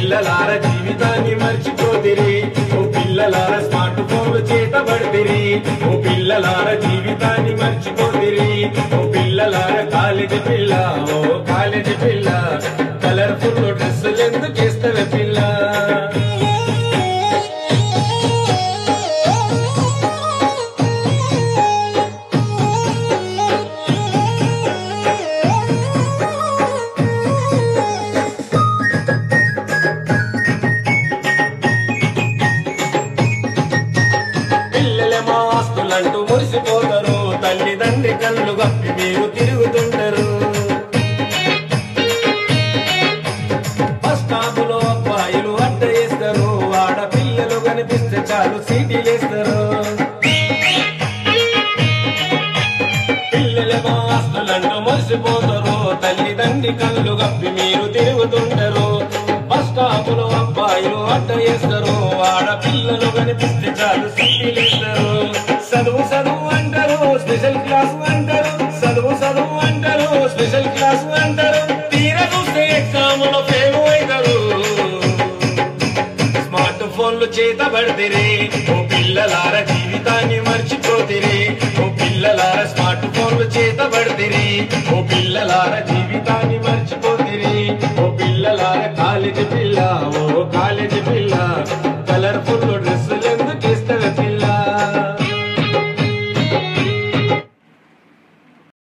పిల్లలార జీవితాన్ని మర్చిపోతిరి, ఓ పిల్లలార స్మార్ట్ ఫోన్లు చేతబడితిరి, ఓ పిల్లలార జీవితాన్ని మర్చిపోతిరి, ఓ పిల్లలార కాలేజీ పిల్ల, ఓ కాలేజీ పిల్ల, కలర్ఫుల్ డ్రెస్సులు ఎందుకు చేస్తావే పిల్ల. ఆస్తులంటూ మురిసిపోతారు, తల్లిదండ్రి కళ్ళు గప్పి మీరు తిరుగుతుంటారు. బస్ స్టాపులో అబ్బాయిలు అడ్డ వేస్తారు, ఆడపిల్లలు కనిపిస్తే చాలు సీటీలేస్తారు. పిల్లలేమో ఆస్తులంటూ మురిసిపోతారు, తల్లిదండ్రి కళ్ళు గప్పి మీరు తిరుగుతుంటారు. బస్ స్టాపులో అబ్బాయిలు అడ్డ వేస్తారు, ఆడపిల్లలు కనిపిస్తే చాలు సీటీలేస్తారు. చదువు చదువు అంటారు, స్పెషల్ క్లాసు అంటారు, చదువు చదువు అంటారు, స్పెషల్ క్లాసు అంటారు, తీరా చూస్తే ఎగ్జామ్ లో ఫెయిల్ అవుతారు. స్మార్ట్ ఫోన్లు చేతబడితిరి, ఓ పిల్లలార జీవితాన్ని మర్చిపోతిరి, ఓ పిల్లలార స్మార్ట్ ఫోన్లు చేతబడితిరి, ఓ పిల్లలార జీవితాన్ని మర్చిపోతిరి, ఓ పిల్లలార కాలేజీ పిల్ల, ఓ కాలేజీ పిల్ల,